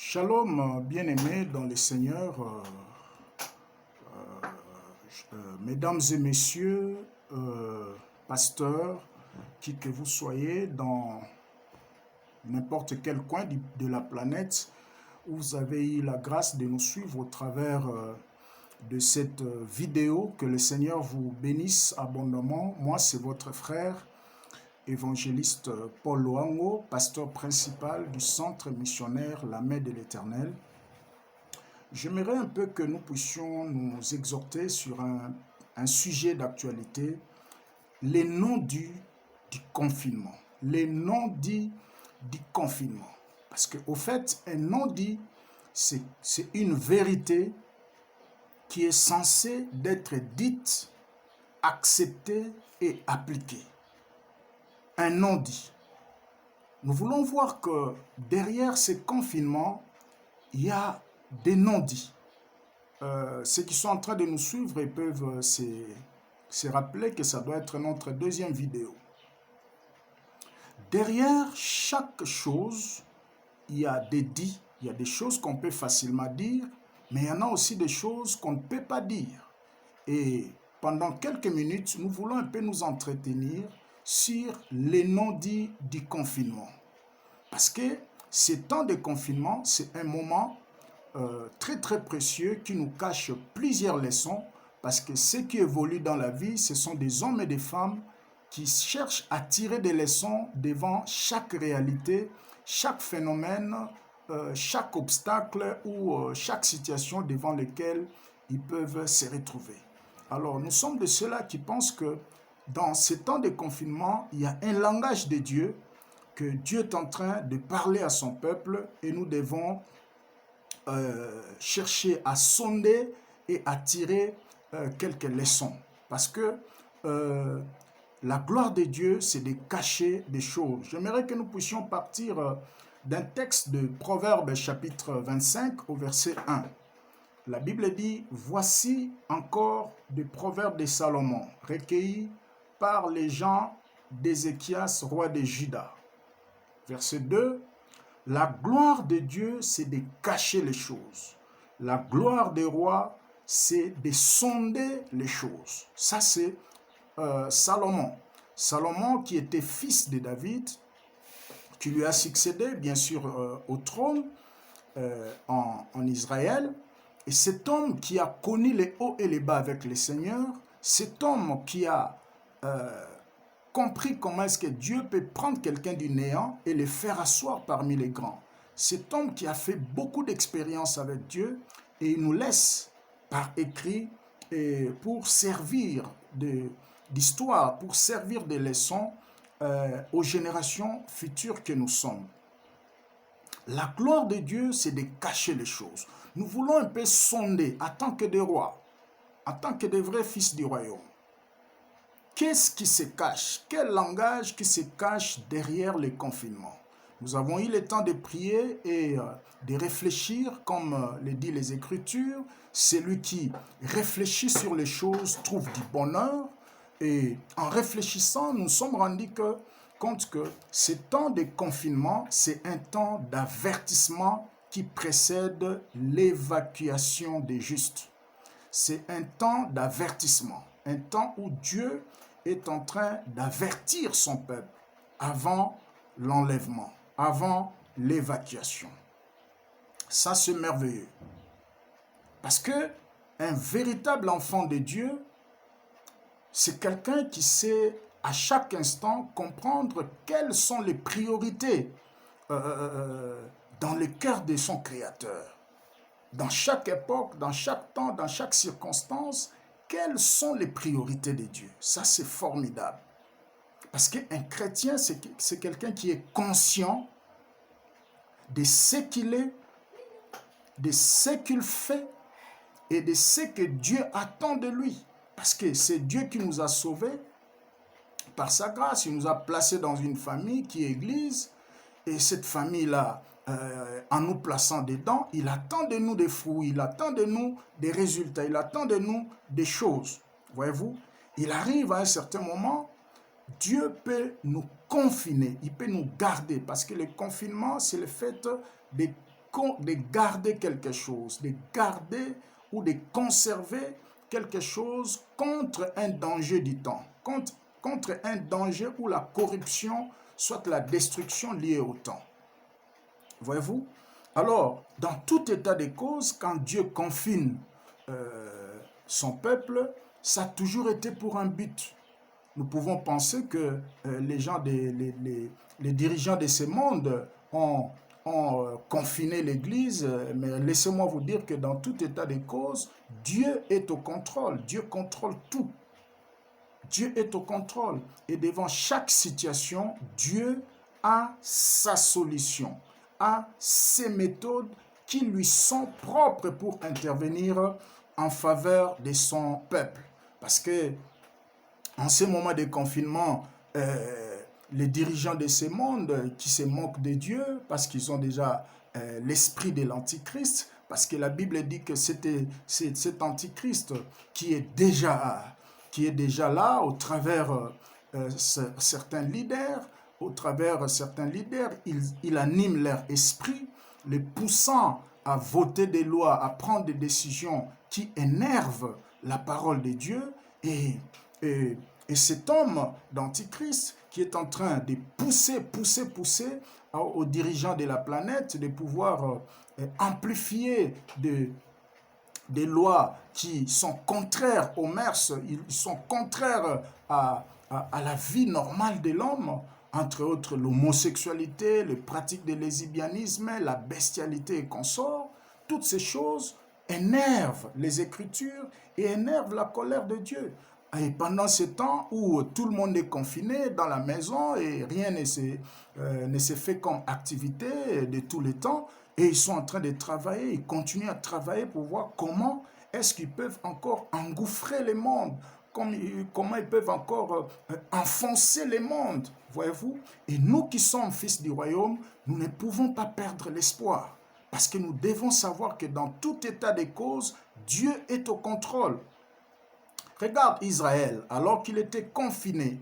Shalom, bien-aimés dans le Seigneur, mesdames et messieurs, pasteurs, qui que vous soyez dans n'importe quel coin de la planète où vous avez eu la grâce de nous suivre au travers de cette vidéo. Que le Seigneur vous bénisse abondamment. Moi, c'est votre frère, évangéliste Paul Loango, pasteur principal du centre missionnaire La Main de l'Éternel. J'aimerais un peu que nous puissions nous exhorter sur un sujet d'actualité, les non-dits du confinement. Les non-dits du confinement. Parce qu'au fait, un non-dit, c'est une vérité qui est censée d'être dite, acceptée et appliquée. Un non-dit. Nous voulons voir que derrière ces confinements, il y a des non-dits. Ceux qui sont en train de nous suivre ils peuvent se rappeler que ça doit être notre deuxième vidéo. Derrière chaque chose, il y a des dits, il y a des choses qu'on peut facilement dire, mais il y en a aussi des choses qu'on ne peut pas dire. Et pendant quelques minutes, nous voulons un peu nous entretenir sur les non-dits du confinement. Parce que ces temps de confinement, c'est un moment très très précieux qui nous cache plusieurs leçons, parce que ce qui évolue dans la vie, ce sont des hommes et des femmes qui cherchent à tirer des leçons devant chaque réalité, chaque phénomène, chaque obstacle ou chaque situation devant laquelle ils peuvent se retrouver. Alors nous sommes de ceux-là qui pensent que dans ces temps de confinement, il y a un langage de Dieu, que Dieu est en train de parler à son peuple et nous devons chercher à sonder et à tirer quelques leçons. Parce que la gloire de Dieu, c'est de cacher des choses. J'aimerais que nous puissions partir d'un texte de Proverbes chapitre 25 au verset 1. La Bible dit, voici encore des proverbes de Salomon, recueillis par les gens d'Ézéchias, roi de Juda. Verset 2, la gloire de Dieu, c'est de cacher les choses. La gloire des rois, c'est de sonder les choses. Ça, c'est Salomon. Salomon qui était fils de David, qui lui a succédé, bien sûr, au trône en Israël. Et cet homme qui a connu les hauts et les bas avec le Seigneur, cet homme qui a compris comment est-ce que Dieu peut prendre quelqu'un du néant et le faire asseoir parmi les grands. Cet homme qui a fait beaucoup d'expérience avec Dieu et il nous laisse par écrit et pour servir d'histoire, pour servir de leçons aux générations futures que nous sommes. La gloire de Dieu, c'est de cacher les choses. Nous voulons un peu sonder en tant que des rois, en tant que des vrais fils du royaume. Qu'est-ce qui se cache? Quel langage qui se cache derrière les confinements? Nous avons eu le temps de prier et de réfléchir, comme le dit les Écritures. Celui qui réfléchit sur les choses trouve du bonheur. Et en réfléchissant, nous sommes rendus compte que ce temps de confinement, c'est un temps d'avertissement qui précède l'évacuation des justes. C'est un temps d'avertissement, un temps où Dieu est en train d'avertir son peuple avant l'enlèvement, avant l'évacuation. Ça, c'est merveilleux. Parce que un véritable enfant de Dieu, c'est quelqu'un qui sait à chaque instant comprendre quelles sont les priorités dans le cœur de son Créateur. Dans chaque époque, dans chaque temps, dans chaque circonstance, quelles sont les priorités de Dieu? Ça, c'est formidable. Parce qu'un chrétien, c'est quelqu'un qui est conscient de ce qu'il est, de ce qu'il fait et de ce que Dieu attend de lui. Parce que c'est Dieu qui nous a sauvés par sa grâce. Il nous a placés dans une famille qui est Église. Et cette famille-là, en nous plaçant dedans, il attend de nous des fruits, il attend de nous des résultats, il attend de nous des choses. Voyez-vous, il arrive à un certain moment, Dieu peut nous confiner, il peut nous garder, parce que le confinement, c'est le fait de de garder quelque chose, de garder ou de conserver quelque chose contre un danger du temps, contre un danger ou la corruption, soit la destruction liée au temps. Voyez-vous? Alors, dans tout état de cause, quand Dieu confine son peuple, ça a toujours été pour un but. Nous pouvons penser que les dirigeants de ce monde ont confiné l'Église, mais laissez-moi vous dire que dans tout état de cause, Dieu est au contrôle. Dieu contrôle tout. Dieu est au contrôle. Et devant chaque situation, Dieu a sa solution, a ses méthodes qui lui sont propres pour intervenir en faveur de son peuple. Parce que en ces moments de confinement, les dirigeants de ce monde qui se moquent de Dieu parce qu'ils ont déjà l'esprit de l'Antichrist, parce que la Bible dit que c'est cet Antichrist qui est déjà là au travers certains leaders. Au travers certains leaders, il anime leur esprit, les poussant à voter des lois, à prendre des décisions qui énervent la parole de Dieu. Et cet homme d'Antichrist qui est en train de pousser aux dirigeants de la planète de pouvoir amplifier des lois qui sont contraires aux mœurs, ils sont contraires à la vie normale de l'homme, entre autres l'homosexualité, les pratiques de lesbianisme, la bestialité et consorts. Toutes ces choses énervent les Écritures et énervent la colère de Dieu. Et pendant ce temps où tout le monde est confiné dans la maison et rien ne se fait comme activité de tous les temps, et ils sont en train de travailler, ils continuent à travailler pour voir comment est-ce qu'ils peuvent encore engouffrer le monde, comment ils peuvent encore enfoncer le monde, voyez-vous. Et nous qui sommes fils du royaume, nous ne pouvons pas perdre l'espoir, parce que nous devons savoir que dans tout état de cause, Dieu est au contrôle. Regarde Israël, alors qu'il était confiné,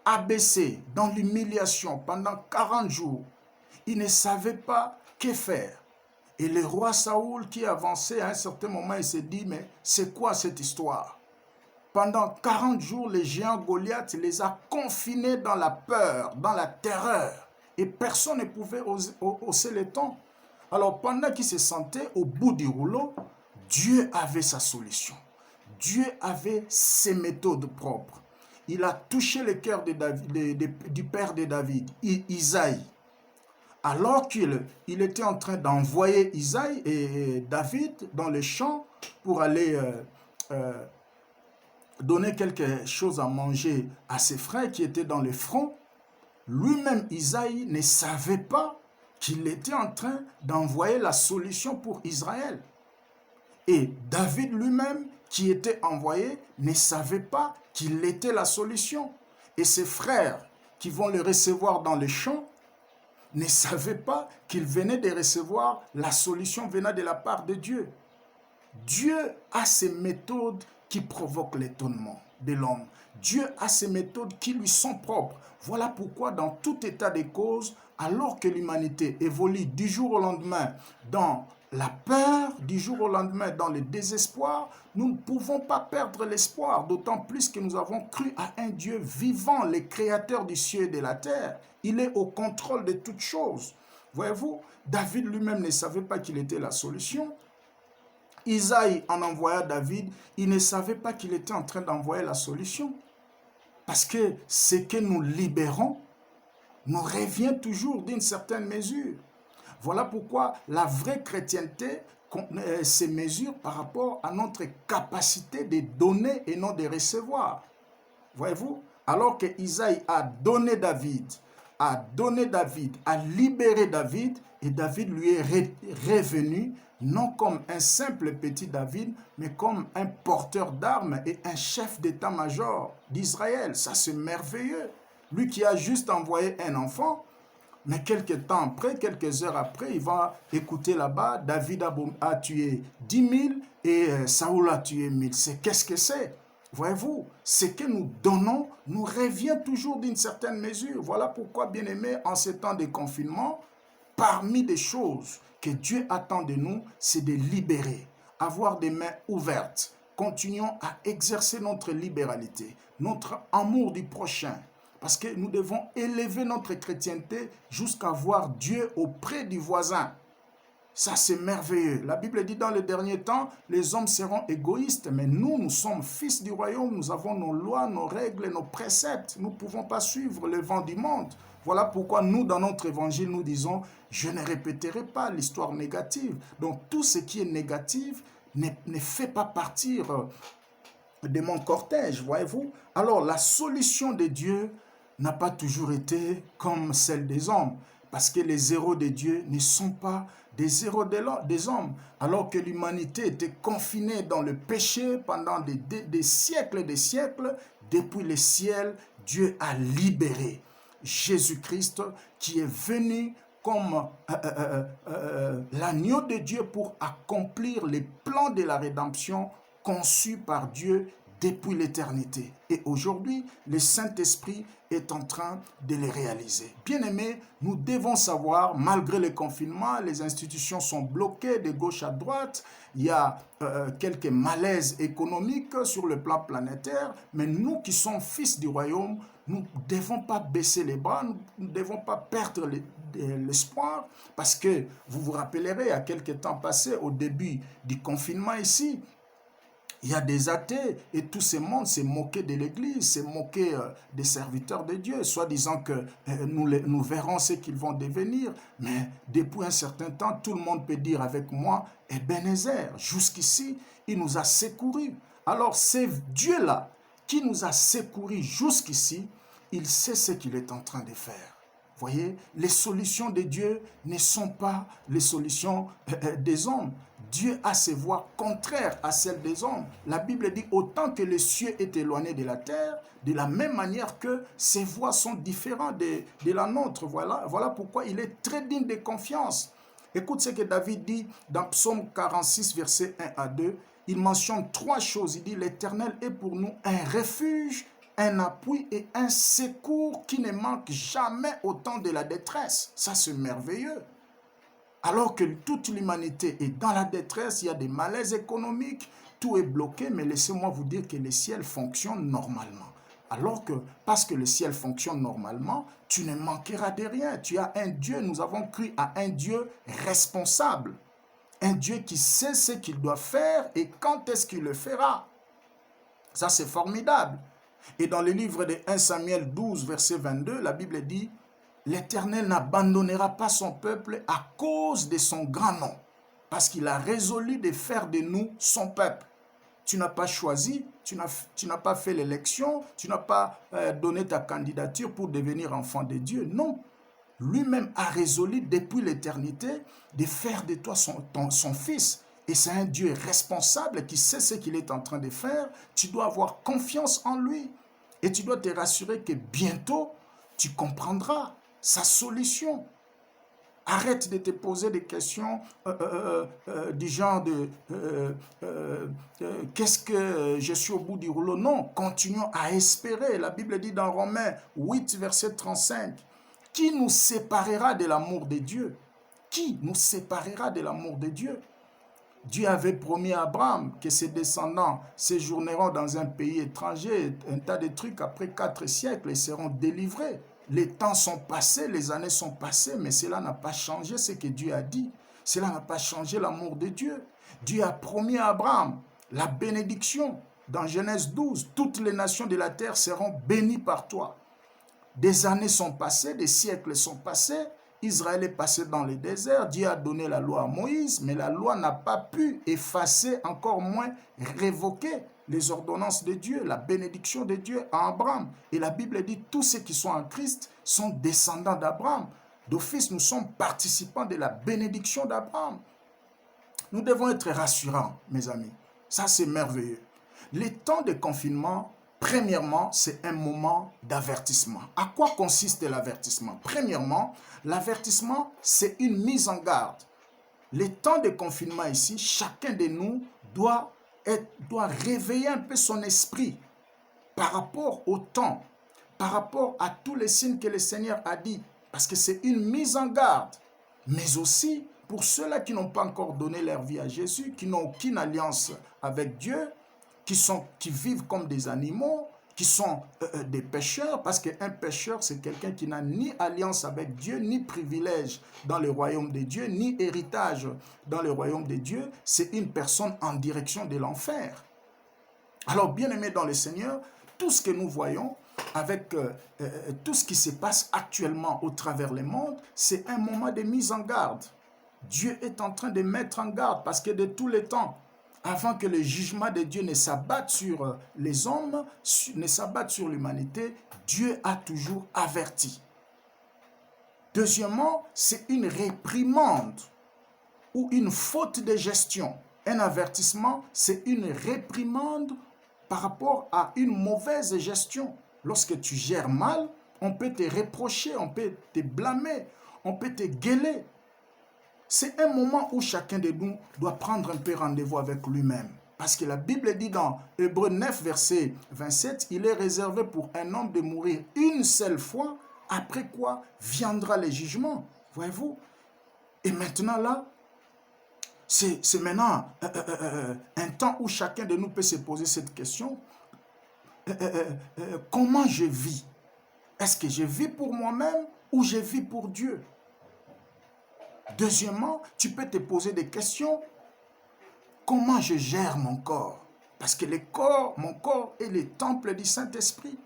abaissé dans l'humiliation pendant 40 jours, il ne savait pas que faire. Et le roi Saoul qui avançait à un certain moment, il s'est dit, mais c'est quoi cette histoire? Pendant 40 jours, les géants Goliath les a confinés dans la peur, dans la terreur. Et personne ne pouvait hausser les tons. Alors pendant qu'il se sentait au bout du rouleau, Dieu avait sa solution. Dieu avait ses méthodes propres. Il a touché le cœur du père de David, Isaïe. Alors qu'il était en train d'envoyer Isaïe et David dans les champs pour aller donner quelque chose à manger à ses frères qui étaient dans le front, lui-même Isaïe ne savait pas qu'il était en train d'envoyer la solution pour Israël. Et David lui-même, qui était envoyé, ne savait pas qu'il était la solution. Et ses frères qui vont le recevoir dans les champs ne savaient pas qu'il venait de recevoir la solution venant de la part de Dieu. Dieu a ses méthodes qui provoquent l'étonnement de l'homme. Dieu a ses méthodes qui lui sont propres. Voilà pourquoi dans tout état de cause, alors que l'humanité évolue du jour au lendemain dans la peur, du jour au lendemain dans le désespoir, nous ne pouvons pas perdre l'espoir, d'autant plus que nous avons cru à un Dieu vivant, le créateur du ciel et de la terre. Il est au contrôle de toutes choses. Voyez-vous, David lui-même ne savait pas qu'il était la solution. Isaïe, en envoyant David, il ne savait pas qu'il était en train d'envoyer la solution. Parce que ce que nous libérons nous revient toujours d'une certaine mesure. Voilà pourquoi la vraie chrétienté se mesure par rapport à notre capacité de donner et non de recevoir. Voyez-vous? Alors que Isaïe a donné David, a libéré David, et David lui est revenu, non comme un simple petit David, mais comme un porteur d'armes et un chef d'état-major d'Israël. Ça, c'est merveilleux. Lui qui a juste envoyé un enfant, mais quelques temps après, quelques heures après, il va écouter là-bas, David a tué 10 000 et Saoul a tué 1000. Qu'est-ce que c'est? Voyez-vous, ce que nous donnons nous revient toujours d'une certaine mesure. Voilà pourquoi, bien-aimés, en ces temps de confinement, parmi des choses que Dieu attend de nous, c'est de libérer, avoir des mains ouvertes. Continuons à exercer notre libéralité, notre amour du prochain, parce que nous devons élever notre chrétienté jusqu'à voir Dieu auprès du voisin. Ça, c'est merveilleux. La Bible dit dans le dernier temps, les hommes seront égoïstes, mais nous sommes fils du royaume, nous avons nos lois, nos règles, nos préceptes. Nous ne pouvons pas suivre le vent du monde. Voilà pourquoi nous, dans notre évangile, nous disons, je ne répéterai pas l'histoire négative. Donc, tout ce qui est négatif ne fait pas partir de mon cortège, voyez-vous. Alors, la solution de Dieu n'a pas toujours été comme celle des hommes, parce que les héros de Dieu ne sont pas des héros des hommes, alors que l'humanité était confinée dans le péché pendant des siècles et des siècles. Depuis le ciel, Dieu a libéré Jésus-Christ qui est venu comme l'agneau de Dieu pour accomplir les plans de la rédemption conçus par Dieu depuis l'éternité. Et aujourd'hui, le Saint-Esprit est en train de les réaliser. Bien-aimés, nous devons savoir, malgré le confinement, les institutions sont bloquées de gauche à droite, il y a quelques malaises économiques sur le plan planétaire, mais nous qui sommes fils du royaume, nous ne devons pas baisser les bras, nous ne devons pas perdre l'espoir, parce que vous vous rappellerez, à quelques temps passés, au début du confinement ici, il y a des athées et tout ce monde s'est moqué de l'Église, s'est moqué des serviteurs de Dieu, soi-disant que nous verrons ce qu'ils vont devenir. Mais depuis un certain temps, tout le monde peut dire avec moi, Ebenezer, jusqu'ici, il nous a secourus. Alors c'est Dieu-là qui nous a secourus jusqu'ici, il sait ce qu'il est en train de faire. Voyez, les solutions de Dieu ne sont pas les solutions des hommes. Dieu a ses voies contraires à celles des hommes. La Bible dit, autant que les cieux est éloigné de la terre, de la même manière que ses voies sont différentes de la nôtre. Voilà pourquoi il est très digne de confiance. Écoute ce que David dit dans Psaume 46, versets 1 à 2. Il mentionne trois choses. Il dit, l'Éternel est pour nous un refuge, un appui et un secours qui ne manque jamais au temps de la détresse. Ça, c'est merveilleux. Alors que toute l'humanité est dans la détresse, il y a des malaises économiques, tout est bloqué, mais laissez-moi vous dire que le ciel fonctionne normalement. Alors que, parce que le ciel fonctionne normalement, tu ne manqueras de rien. Tu as un Dieu, nous avons cru à un Dieu responsable. Un Dieu qui sait ce qu'il doit faire et quand est-ce qu'il le fera. Ça, c'est formidable. Et dans le livre de 1 Samuel 12, verset 22, la Bible dit, l'Éternel n'abandonnera pas son peuple à cause de son grand nom, parce qu'il a résolu de faire de nous son peuple. Tu n'as pas choisi, tu n'as pas fait l'élection, tu n'as pas donné ta candidature pour devenir enfant de Dieu. Non, lui-même a résolu depuis l'éternité de faire de toi son fils. Et c'est un Dieu responsable qui sait ce qu'il est en train de faire. Tu dois avoir confiance en lui. Et tu dois te rassurer que bientôt, tu comprendras sa solution. Arrête de te poser des questions du genre de qu'est-ce que je suis au bout du rouleau. Non, continuons à espérer. La Bible dit dans Romains 8, verset 35, qui nous séparera de l'amour de Dieu? Qui nous séparera de l'amour de Dieu? Dieu avait promis à Abraham que ses descendants séjourneront dans un pays étranger, un tas de trucs, après 4 siècles, ils seront délivrés. Les temps sont passés, les années sont passées, mais cela n'a pas changé ce que Dieu a dit. Cela n'a pas changé l'amour de Dieu. Dieu a promis à Abraham la bénédiction. Dans Genèse 12, toutes les nations de la terre seront bénies par toi. Des années sont passées, des siècles sont passés. Israël est passé dans le désert, Dieu a donné la loi à Moïse, mais la loi n'a pas pu effacer, encore moins révoquer les ordonnances de Dieu, la bénédiction de Dieu à Abraham. Et la Bible dit, tous ceux qui sont en Christ sont descendants d'Abraham. D'office, nous sommes participants de la bénédiction d'Abraham. Nous devons être rassurants, mes amis. Ça, c'est merveilleux. Les temps de confinement, premièrement, c'est un moment d'avertissement. À quoi consiste l'avertissement? Premièrement, l'avertissement, c'est une mise en garde. Les temps de confinement ici, chacun de nous doit réveiller un peu son esprit par rapport au temps, par rapport à tous les signes que le Seigneur a dit, parce que c'est une mise en garde, mais aussi pour ceux-là qui n'ont pas encore donné leur vie à Jésus, qui n'ont aucune alliance avec Dieu, qui vivent comme des animaux, qui sont des pécheurs, parce qu'un pécheur, c'est quelqu'un qui n'a ni alliance avec Dieu, ni privilège dans le royaume de Dieu, ni héritage dans le royaume de Dieu. C'est une personne en direction de l'enfer. Alors, bien-aimés dans le Seigneur, tout ce que nous voyons, avec tout ce qui se passe actuellement au travers le monde, c'est un moment de mise en garde. Dieu est en train de mettre en garde, parce que de tous les temps, avant que le jugement de Dieu ne s'abatte sur les hommes, ne s'abatte sur l'humanité, Dieu a toujours averti. Deuxièmement, c'est une réprimande ou une faute de gestion. Un avertissement, c'est une réprimande par rapport à une mauvaise gestion. Lorsque tu gères mal, on peut te reprocher, on peut te blâmer, on peut te gueuler. C'est un moment où chacun de nous doit prendre un peu rendez-vous avec lui-même. Parce que la Bible dit dans Hébreux 9, verset 27, il est réservé pour un homme de mourir une seule fois, après quoi viendra le jugement. Voyez-vous? Et maintenant là, c'est maintenant un temps où chacun de nous peut se poser cette question. Comment je vis? Est-ce que je vis pour moi-même ou je vis pour Dieu? Deuxièmement, tu peux te poser des questions. Comment je gère mon corps? Parce que mon corps est le temple du Saint-Esprit.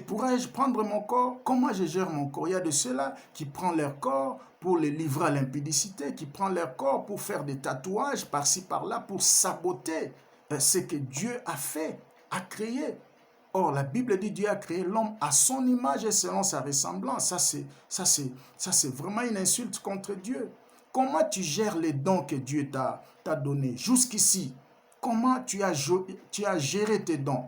Pourrais-je prendre mon corps? Comment je gère mon corps? Il y a de ceux-là qui prennent leur corps pour les livrer à l'impudicité, qui prennent leur corps pour faire des tatouages par-ci, par-là, pour saboter ce que Dieu a fait, a créé. Or, la Bible dit Dieu a créé l'homme à son image et selon sa ressemblance. Ça, c'est vraiment une insulte contre Dieu. Comment tu gères les dons que Dieu t'a donnés jusqu'ici? Comment tu as géré tes dons?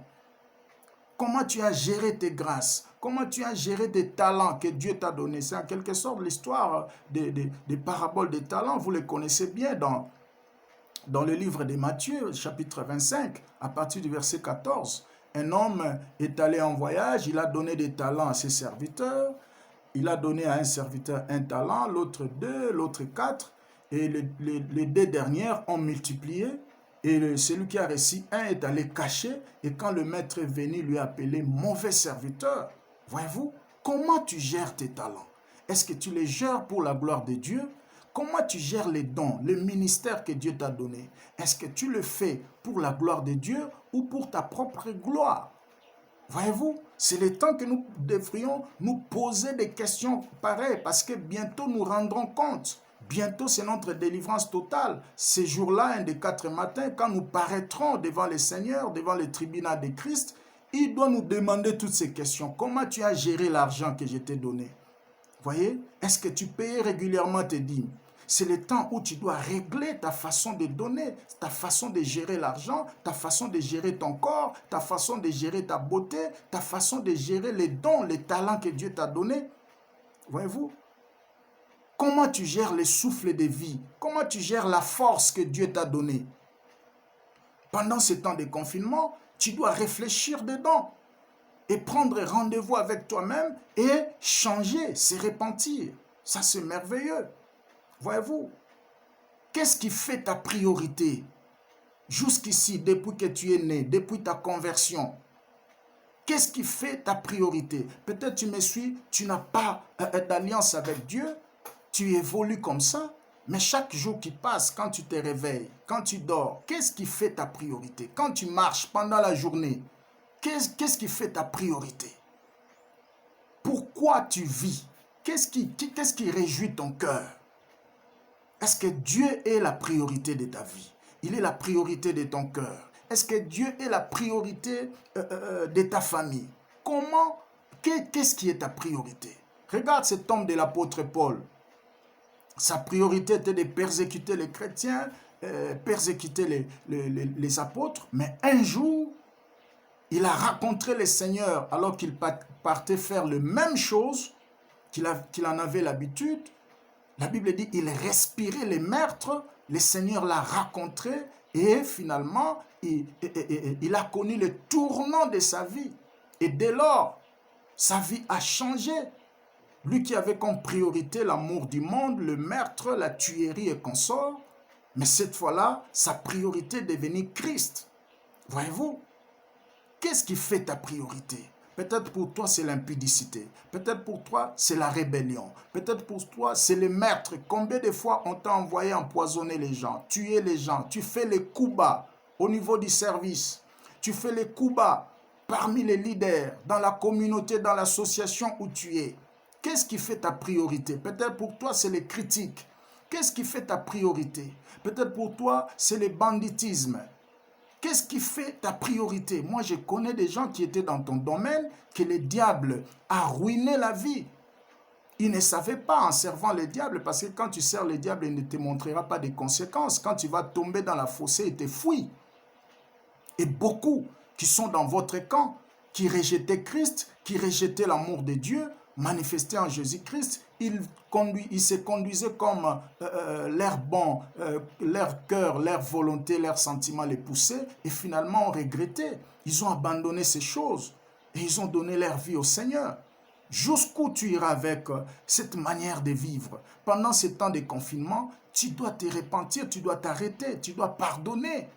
Comment tu as géré tes grâces? Comment tu as géré tes talents que Dieu t'a donnés? C'est en quelque sorte l'histoire des paraboles des talents. Vous les connaissez bien dans le livre de Matthieu, chapitre 25, à partir du verset 14. Un homme est allé en voyage, il a donné des talents à ses serviteurs. Il a donné à un serviteur un talent, l'autre 2, l'autre 4. Et les 2 dernières ont multiplié. Et celui qui a reçu un est allé cacher. Et quand le maître est venu lui appeler mauvais serviteur, voyez-vous, comment tu gères tes talents? Est-ce que tu les gères pour la gloire de Dieu? Comment tu gères les dons, le ministère que Dieu t'a donné? Est-ce que tu le fais pour la gloire de Dieu ou pour ta propre gloire? Voyez-vous, c'est le temps que nous devrions nous poser des questions pareilles parce que bientôt nous rendrons compte. Bientôt, c'est notre délivrance totale. Ces jours-là, un des 4 matins, quand nous paraîtrons devant le Seigneur, devant le tribunal de Christ, il doit nous demander toutes ces questions. Comment tu as géré l'argent que je t'ai donné? Voyez, est-ce que tu payes régulièrement tes dîmes? C'est le temps où tu dois régler ta façon de donner, ta façon de gérer l'argent, ta façon de gérer ton corps, ta façon de gérer ta beauté, ta façon de gérer les dons, les talents que Dieu t'a donnés. Voyez-vous? Comment tu gères les souffles de vie? Comment tu gères la force que Dieu t'a donnée? Pendant ce temps de confinement, tu dois réfléchir dedans et prendre rendez-vous avec toi-même et changer, se repentir. Ça, c'est merveilleux. Voyez-vous, qu'est-ce qui fait ta priorité jusqu'ici, depuis que tu es né, depuis ta conversion? Qu'est-ce qui fait ta priorité? Peut-être tu me suis, tu n'as pas d'alliance avec Dieu, tu évolues comme ça, mais chaque jour qui passe, quand tu te réveilles, quand tu dors, qu'est-ce qui fait ta priorité? Quand tu marches pendant la journée, qu'est-ce qui fait ta priorité? Pourquoi tu vis? Qu'est-ce qui réjouit ton cœur? Est-ce que Dieu est la priorité de ta vie? Il est la priorité de ton cœur? Est-ce que Dieu est la priorité de ta famille? Qu'est-ce qui est ta priorité? Regarde cet homme de l'apôtre Paul. Sa priorité était de persécuter les chrétiens, persécuter les apôtres, mais un jour, il a rencontré le Seigneur alors qu'il partait faire les mêmes choses qu'il en avait l'habitude. La Bible dit il respirait les meurtres, le Seigneur l'a rencontré et finalement, il a connu le tournant de sa vie. Et dès lors, sa vie a changé. lui qui avait comme priorité l'amour du monde, le meurtre, la tuerie et consorts, mais cette fois-là, sa priorité est devenue Christ. Voyez-vous, qu'est-ce qui fait ta priorité? Peut-être pour toi, c'est l'impudicité. Peut-être pour toi, c'est la rébellion. Peut-être pour toi, c'est le meurtre. Combien de fois on t'a envoyé empoisonner les gens, tuer les gens? Tu fais les coups bas au niveau du service. Tu fais les coups bas parmi les leaders, dans la communauté, dans l'association où tu es. Qu'est-ce qui fait ta priorité? Peut-être pour toi, c'est les critiques. Qu'est-ce qui fait ta priorité? Peut-être pour toi, c'est le banditisme. Qu'est-ce qui fait ta priorité? Moi, je connais des gens qui étaient dans ton domaine, que le diable a ruiné la vie. Ils ne savaient pas en servant le diable, parce que quand tu sers le diable, il ne te montrera pas des conséquences. Quand tu vas tomber dans la fossée, il te fouille. Et beaucoup qui sont dans votre camp, qui rejetaient Christ, qui rejetaient l'amour de Dieu, manifesté en Jésus-Christ, ils se conduisaient comme leur bon, leur cœur, leur volonté, leurs sentiments les poussaient, et finalement ont regretté. Ils ont abandonné ces choses et ils ont donné leur vie au Seigneur. Jusqu'où tu iras avec cette manière de vivre? Pendant ces temps de confinement, tu dois te repentir, tu dois t'arrêter, tu dois pardonner.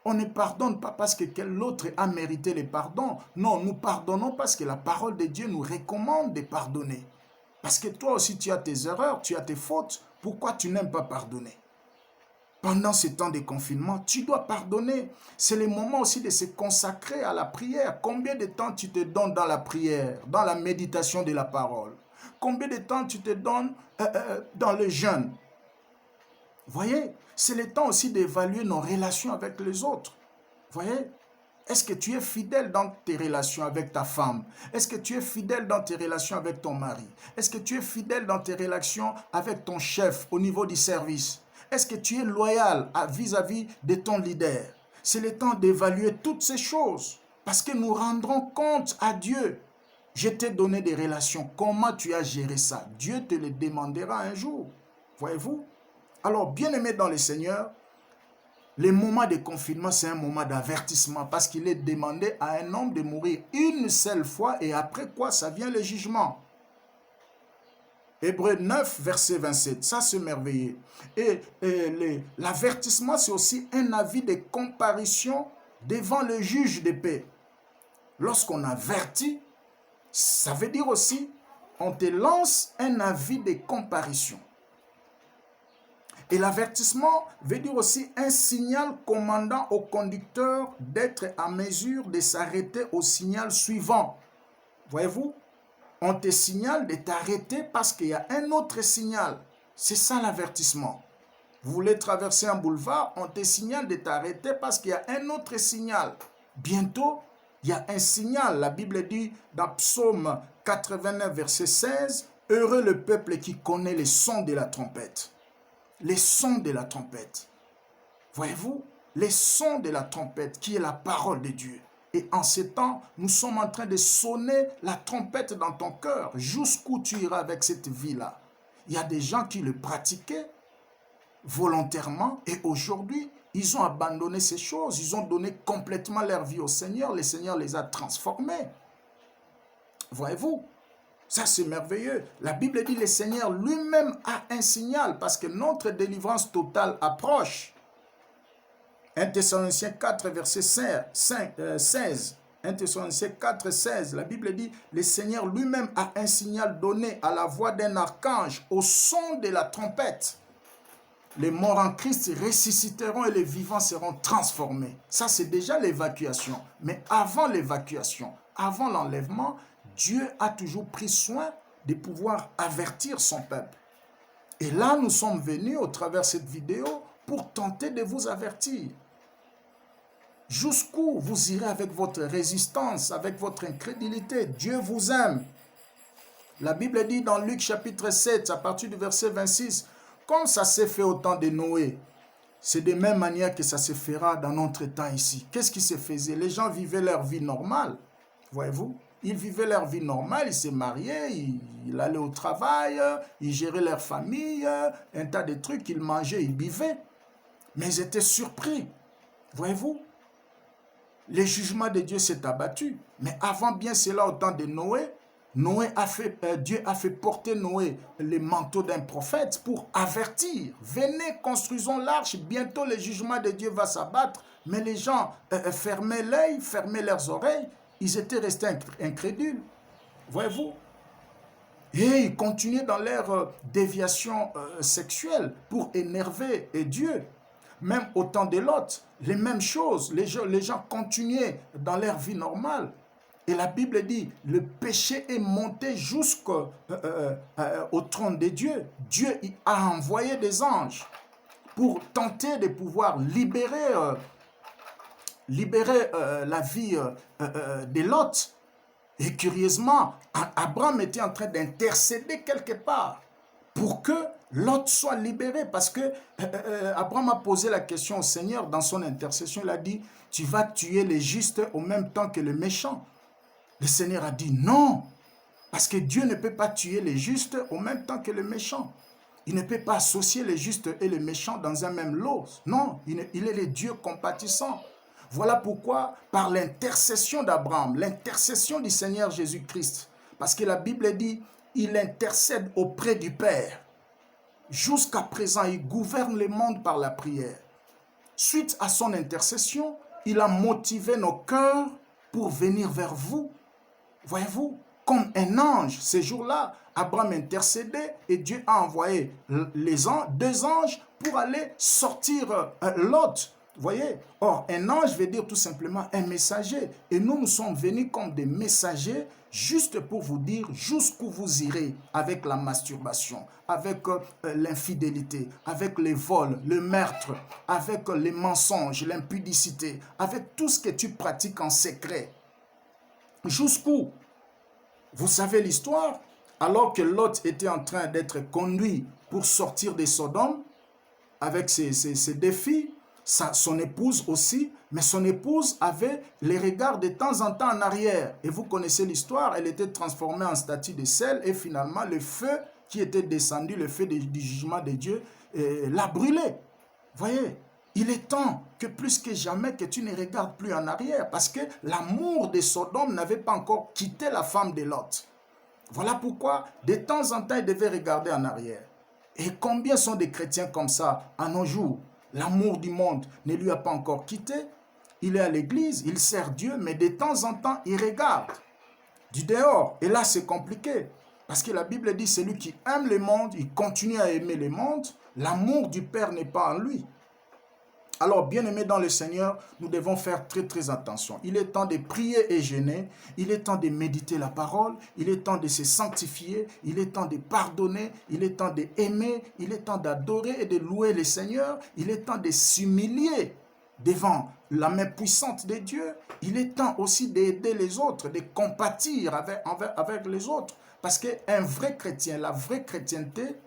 On ne pardonne pas parce que quel autre a mérité le pardon. Non, nous pardonnons parce que la parole de Dieu nous recommande de pardonner. Parce que toi aussi, tu as tes erreurs, tu as tes fautes. Pourquoi tu n'aimes pas pardonner? Pendant ce temps de confinement, tu dois pardonner. C'est le moment aussi de se consacrer à la prière. Combien de temps tu te donnes dans la prière, dans la méditation de la parole? Combien de temps tu te donnes dans le jeûne? Voyez, c'est le temps aussi d'évaluer nos relations avec les autres. Voyez, est-ce que tu es fidèle dans tes relations avec ta femme? Est-ce que tu es fidèle dans tes relations avec ton mari? Est-ce que tu es fidèle dans tes relations avec ton chef au niveau du service? Est-ce que tu es loyal vis-à-vis de ton leader? C'est le temps d'évaluer toutes ces choses parce que nous rendrons compte à Dieu. Je t'ai donné des relations. Comment tu as géré ça? Dieu te le demandera un jour. Voyez-vous? Alors, bien-aimés dans le Seigneur, le moment de confinement, c'est un moment d'avertissement parce qu'il est demandé à un homme de mourir une seule fois et après quoi, ça vient le jugement. Hébreux 9, verset 27, ça c'est merveilleux. Et l'avertissement, c'est aussi un avis de comparution devant le juge de paix. Lorsqu'on avertit, ça veut dire aussi, on te lance un avis de comparution. Et l'avertissement veut dire aussi un signal commandant au conducteur d'être à mesure de s'arrêter au signal suivant. Voyez-vous, on te signale de t'arrêter parce qu'il y a un autre signal. C'est ça l'avertissement. Vous voulez traverser un boulevard, on te signale de t'arrêter parce qu'il y a un autre signal. Bientôt, il y a un signal. La Bible dit dans Psaume 89, verset 16, « Heureux le peuple qui connaît les sons de la trompette. » Les sons de la trompette. Voyez-vous, les sons de la trompette qui est la parole de Dieu. Et en ces temps, nous sommes en train de sonner la trompette dans ton cœur. Jusqu'où tu iras avec cette vie-là? Il y a des gens qui le pratiquaient volontairement et aujourd'hui, ils ont abandonné ces choses. Ils ont donné complètement leur vie au Seigneur. Le Seigneur les a transformés. Voyez-vous? Ça, c'est merveilleux. La Bible dit que le Seigneur lui-même a un signal parce que notre délivrance totale approche. 1 Thessaloniciens 4, verset 16. 1 Thessaloniciens 4, 16. La Bible dit le Seigneur lui-même a un signal donné à la voix d'un archange, au son de la trompette. Les morts en Christ ressusciteront et les vivants seront transformés. Ça, c'est déjà l'évacuation. Mais avant l'évacuation, avant l'enlèvement, Dieu a toujours pris soin de pouvoir avertir son peuple. Et là, nous sommes venus au travers de cette vidéo pour tenter de vous avertir. Jusqu'où vous irez avec votre résistance, avec votre incrédulité? Dieu vous aime. La Bible dit dans Luc chapitre 7, à partir du verset 26, « Comme ça s'est fait au temps de Noé, c'est de même manière que ça se fera dans notre temps ici. » Qu'est-ce qui se faisait? Les gens vivaient leur vie normale, voyez-vous? Ils vivaient leur vie normale, ils se mariaient, ils allaient au travail, ils géraient leur famille, un tas de trucs, ils mangeaient, ils buvaient. Mais ils étaient surpris. Voyez-vous, le jugement de Dieu s'est abattu. Mais avant bien cela, au temps de Noé, Dieu a fait porter Noé les manteaux d'un prophète pour avertir. Venez, construisons l'arche, bientôt le jugement de Dieu va s'abattre. Mais les gens fermaient l'œil, fermaient leurs oreilles, ils étaient restés incrédules. Voyez-vous? Et ils continuaient dans leur déviation sexuelle pour énerver Dieu. Même au temps de Lot, les mêmes choses. Les gens continuaient dans leur vie normale. Et la Bible dit, le péché est monté jusqu'au trône de Dieu. Dieu a envoyé des anges pour tenter de pouvoir libérer la vie de Lot. Et curieusement, Abraham était en train d'intercéder quelque part pour que Lot soit libéré. Parce que Abraham a posé la question au Seigneur dans son intercession. Il a dit, tu vas tuer les justes au même temps que les méchants. Le Seigneur a dit non, parce que Dieu ne peut pas tuer les justes au même temps que les méchants. Il ne peut pas associer les justes et les méchants dans un même lot. Non, il est le Dieu compatissant. Voilà pourquoi, par l'intercession d'Abraham, l'intercession du Seigneur Jésus-Christ, parce que la Bible dit, il intercède auprès du Père. Jusqu'à présent, il gouverne le monde par la prière. Suite à son intercession, il a motivé nos cœurs pour venir vers vous. Voyez-vous, comme un ange, ces jours-là, Abraham intercédait et Dieu a envoyé deux anges pour aller sortir Lot. Voyez, or un ange veut dire tout simplement un messager. Et nous sommes venus comme des messagers juste pour vous dire jusqu'où vous irez avec la masturbation, avec l'infidélité, avec les vols, le meurtre, avec les mensonges, l'impudicité, avec tout ce que tu pratiques en secret. Jusqu'où? Vous savez l'histoire? Alors que Lot était en train d'être conduit pour sortir de Sodome, avec ses défis, son épouse aussi, mais son épouse avait les regards de temps en temps en arrière. Et vous connaissez l'histoire, elle était transformée en statue de sel et finalement le feu qui était descendu, le feu du jugement de Dieu, l'a brûlé. Voyez? Il est temps que plus que jamais que tu ne regardes plus en arrière parce que l'amour de Sodome n'avait pas encore quitté la femme de Lot. Voilà pourquoi de temps en temps il devait regarder en arrière. Et combien sont des chrétiens comme ça à nos jours? L'amour du monde ne lui a pas encore quitté. Il est à l'église, il sert Dieu, mais de temps en temps il regarde du dehors. Et là c'est compliqué parce que la Bible dit celui qui aime le monde, il continue à aimer le monde. L'amour du Père n'est pas en lui. Alors, bien-aimés dans le Seigneur, nous devons faire très très attention. Il est temps de prier et jeûner, il est temps de méditer la parole, il est temps de se sanctifier, il est temps de pardonner, il est temps d'aimer, il est temps d'adorer et de louer le Seigneur, il est temps de s'humilier devant la main puissante de Dieu, il est temps aussi d'aider les autres, de compatir avec les autres. Parce qu'un vrai chrétien, la vraie chrétienté,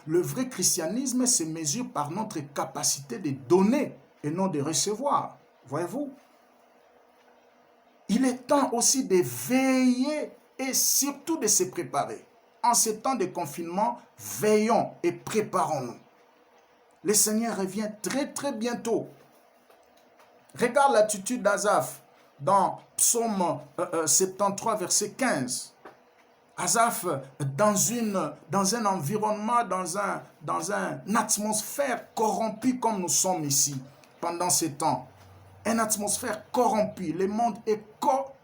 le vrai christianisme se mesure par notre capacité de donner et non de recevoir. Voyez-vous? Il est temps aussi de veiller et surtout de se préparer. En ces temps de confinement, veillons et préparons-nous. Le Seigneur revient très très bientôt. Regarde l'attitude d'Asaph dans Psaume 73, verset 15. Asaph, dans un environnement, dans une atmosphère corrompue comme nous sommes ici, pendant ces temps. Une atmosphère corrompue. Le monde est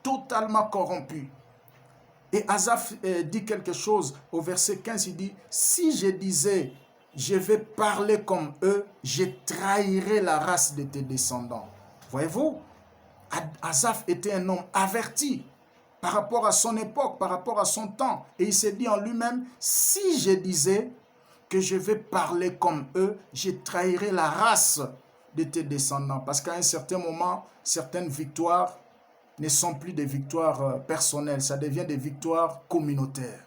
totalement corrompu. Et Asaph dit quelque chose au verset 15, il dit, si je disais, je vais parler comme eux, je trahirais la race de tes descendants. Voyez-vous, Asaph était un homme averti par rapport à son époque, par rapport à son temps. Et il s'est dit en lui-même, si je disais que je vais parler comme eux, je trahirais la race de tes descendants. Parce qu'à un certain moment, certaines victoires ne sont plus des victoires personnelles, ça devient des victoires communautaires.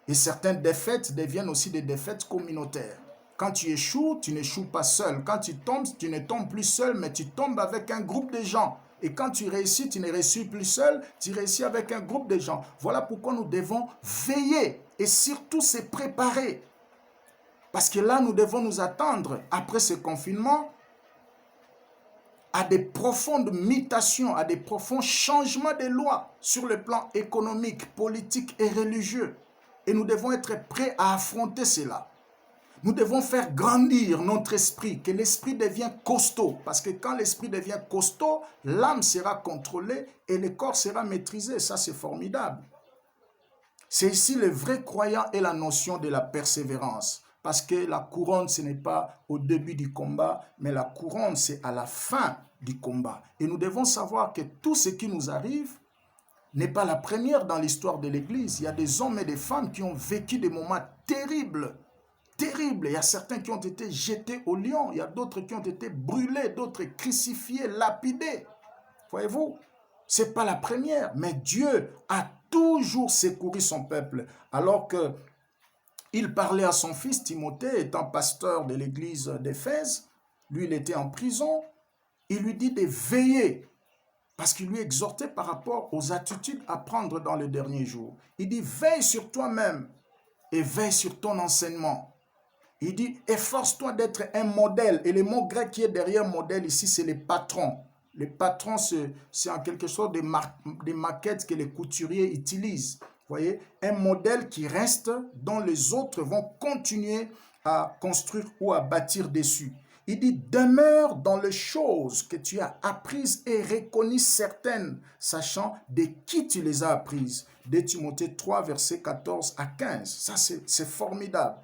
Et certaines défaites deviennent aussi des défaites communautaires. Quand tu échoues, tu n'échoues pas seul. Quand tu tombes, tu ne tombes plus seul, mais tu tombes avec un groupe de gens. Et quand tu réussis, tu ne réussis plus seul, tu réussis avec un groupe de gens. Voilà pourquoi nous devons veiller et surtout se préparer. Parce que là, nous devons nous attendre, après ce confinement, à des profondes mutations, à des profonds changements des lois sur le plan économique, politique et religieux. Et nous devons être prêts à affronter cela. Nous devons faire grandir notre esprit, que l'esprit devienne costaud. Parce que quand l'esprit devient costaud, l'âme sera contrôlée et le corps sera maîtrisé. Ça, c'est formidable. C'est ici le vrai croyant et la notion de la persévérance. Parce que la couronne, ce n'est pas au début du combat, mais la couronne, c'est à la fin du combat. Et nous devons savoir que tout ce qui nous arrive n'est pas la première dans l'histoire de l'Église. Il y a des hommes et des femmes qui ont vécu des moments terribles. Terribles. Il y a certains qui ont été jetés au lion. Il y a d'autres qui ont été brûlés, d'autres crucifiés, lapidés. Voyez-vous, ce n'est pas la première, mais Dieu a toujours secouru son peuple. Alors que il parlait à son fils Timothée, étant pasteur de l'église d'Éphèse. Lui, il était en prison. Il lui dit de veiller, parce qu'il lui exhortait par rapport aux attitudes à prendre dans les derniers jours. Il dit, veille sur toi-même et veille sur ton enseignement. Il dit, efforce-toi d'être un modèle. Et le mot grec qui est derrière modèle ici, c'est les patrons. Les patrons, c'est en quelque sorte des maquettes que les couturiers utilisent. Vous voyez, un modèle qui reste, dont les autres vont continuer à construire ou à bâtir dessus. Il dit, demeure dans les choses que tu as apprises et reconnues certaines, sachant de qui tu les as apprises. 2 Timothée 3, versets 14 à 15. Ça, c'est formidable.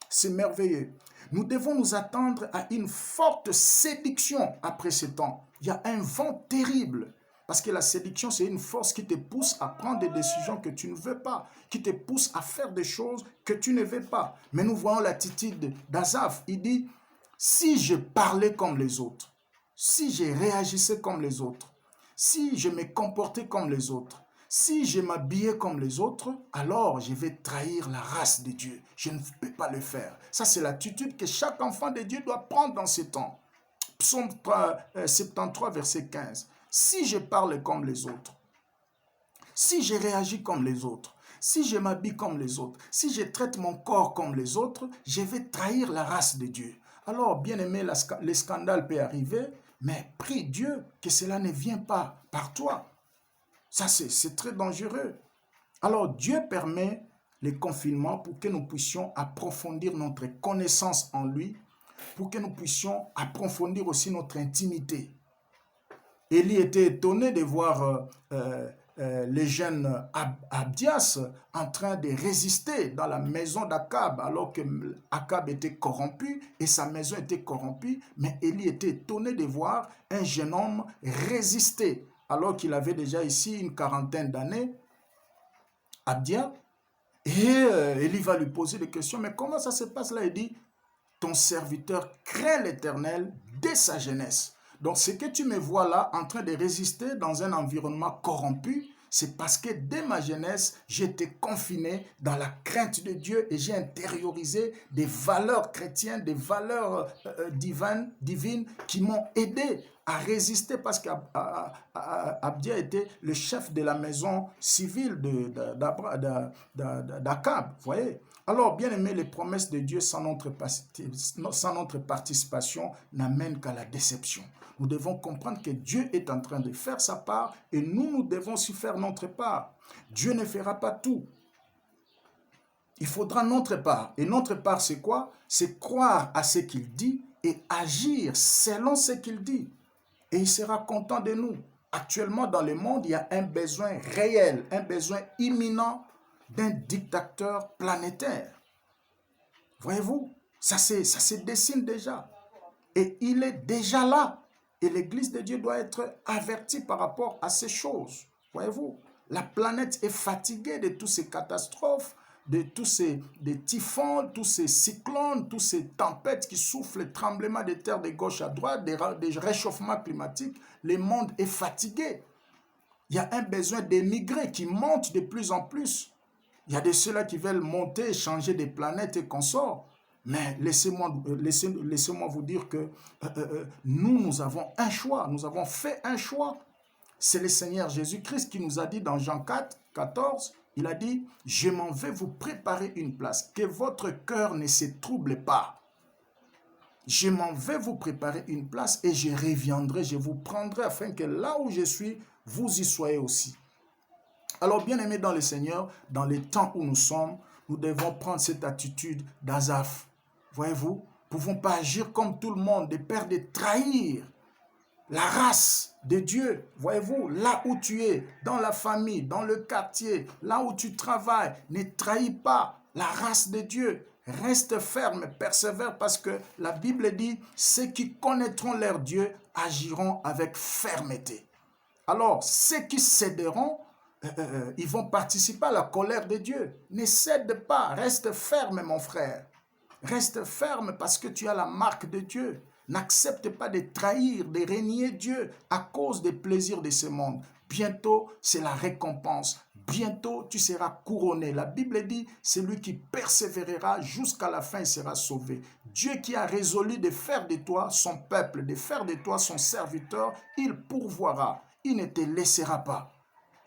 C'est merveilleux. Nous devons nous attendre à une forte séduction après ce temps. Il y a un vent terrible. Parce que la séduction, c'est une force qui te pousse à prendre des décisions que tu ne veux pas, qui te pousse à faire des choses que tu ne veux pas. Mais nous voyons l'attitude d'Asaph. Il dit, si je parlais comme les autres, si je réagissais comme les autres, si je me comportais comme les autres, si je m'habillais comme les autres, alors je vais trahir la race de Dieu. Je ne peux pas le faire. Ça, c'est l'attitude que chaque enfant de Dieu doit prendre dans ces temps. Psaume 73, verset 15. Si je parle comme les autres, si je réagis comme les autres, si je m'habille comme les autres, si je traite mon corps comme les autres, je vais trahir la race de Dieu. Alors, bien aimé, le scandale peut arriver, mais prie Dieu que cela ne vienne pas par toi. Ça, c'est très dangereux. Alors, Dieu permet les confinements pour que nous puissions approfondir notre connaissance en lui, pour que nous puissions approfondir aussi notre intimité. Élie était étonné de voir le jeune Abdias en train de résister dans la maison d'Akab, alors que Akab était corrompu et sa maison était corrompue. Mais Élie était étonné de voir un jeune homme résister, alors qu'il avait déjà ici une quarantaine d'années, Abdia. Et Élie va lui poser des questions. Mais comment ça se passe là? Il dit, ton serviteur craint l'Éternel dès sa jeunesse. Donc, ce que tu me vois là en train de résister dans un environnement corrompu, c'est parce que dès ma jeunesse, j'étais confiné dans la crainte de Dieu et j'ai intériorisé des valeurs chrétiennes, des valeurs divines qui m'ont aidé à résister parce qu'Abdia était le chef de la maison civile d'Akab, vous voyez. Alors, bien aimé, les promesses de Dieu sans notre participation n'amènent qu'à la déception. Nous devons comprendre que Dieu est en train de faire sa part et nous devons aussi faire notre part. Dieu ne fera pas tout. Il faudra notre part. Et notre part, c'est quoi? C'est croire à ce qu'il dit et agir selon ce qu'il dit. Et il sera content de nous. Actuellement, dans le monde, il y a un besoin réel, un besoin imminent d'un dictateur planétaire. Voyez-vous, ça se dessine déjà. Et il est déjà là. Et l'Église de Dieu doit être avertie par rapport à ces choses. Voyez-vous, la planète est fatiguée de toutes ces catastrophes, de tous ces typhons, tous ces cyclones, toutes ces tempêtes qui soufflent, les tremblements de terre de gauche à droite, des réchauffements climatiques. Le monde est fatigué. Il y a un besoin d'émigrer qui monte de plus en plus. Il y a de ceux-là qui veulent monter, changer des planètes et consorts. Mais laissez-moi vous dire que nous avons un choix. Nous avons fait un choix. C'est le Seigneur Jésus-Christ qui nous a dit dans Jean 4, 14, il a dit, je m'en vais vous préparer une place, que votre cœur ne se trouble pas. je m'en vais vous préparer une place et je reviendrai, je vous prendrai afin que là où je suis, vous y soyez aussi. Alors, bien-aimés dans le Seigneur, dans les temps où nous sommes, nous devons prendre cette attitude d'Azaph. Voyez-vous, nous ne pouvons pas agir comme tout le monde, de peur de trahir la race de Dieu. Voyez-vous, là où tu es, dans la famille, dans le quartier, là où tu travailles, ne trahis pas la race de Dieu. Reste ferme, persévère, parce que la Bible dit, ceux qui connaîtront leur Dieu agiront avec fermeté. Alors, ceux qui céderont, ils vont participer à la colère de Dieu. Ne cède pas, reste ferme, mon frère. Reste ferme parce que tu as la marque de Dieu. N'accepte pas de trahir, de renier Dieu à cause des plaisirs de ce monde. Bientôt, c'est la récompense. Bientôt, tu seras couronné. La Bible dit, celui qui persévérera jusqu'à la fin sera sauvé. Dieu qui a résolu de faire de toi son peuple, de faire de toi son serviteur, il pourvoira. Il ne te laissera pas.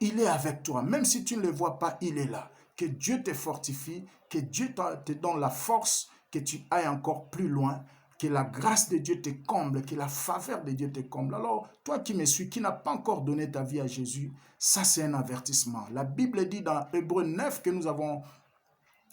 Il est avec toi. Même si tu ne le vois pas, il est là. Que Dieu te fortifie, que Dieu te donne la force, que tu ailles encore plus loin, que la grâce de Dieu te comble, que la faveur de Dieu te comble. Alors, toi qui me suis, qui n'as pas encore donné ta vie à Jésus, ça c'est un avertissement. La Bible dit dans Hébreux 9 que nous avons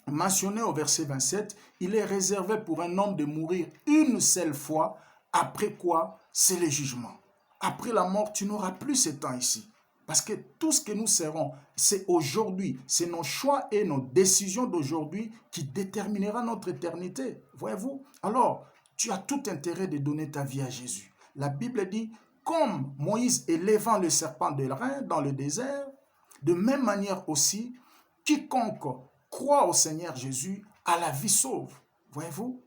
mentionné au verset 27, il est réservé pour un homme de mourir une seule fois, après quoi c'est le jugement. Après la mort, tu n'auras plus ce temps ici. Parce que tout ce que nous serons, c'est aujourd'hui, c'est nos choix et nos décisions d'aujourd'hui qui déterminera notre éternité. Voyez-vous? Alors, tu as tout intérêt de donner ta vie à Jésus. La Bible dit, comme Moïse élevant le serpent de rein dans le désert, de même manière aussi, quiconque croit au Seigneur Jésus a la vie sauve. Voyez-vous?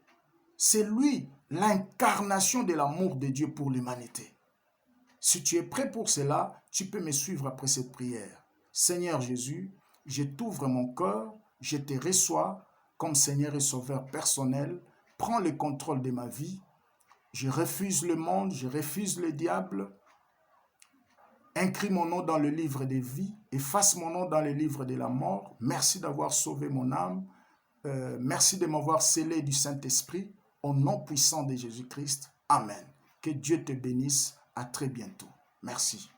C'est lui l'incarnation de l'amour de Dieu pour l'humanité. Si tu es prêt pour cela, tu peux me suivre après cette prière. Seigneur Jésus, je t'ouvre mon cœur, je te reçois comme Seigneur et Sauveur personnel. Prends le contrôle de ma vie. Je refuse le monde, je refuse le diable. Inscris mon nom dans le livre des vies, efface mon nom dans le livre de la mort. Merci d'avoir sauvé mon âme. Merci de m'avoir scellé du Saint-Esprit. Au nom puissant de Jésus-Christ. Amen. Que Dieu te bénisse. À très bientôt. Merci.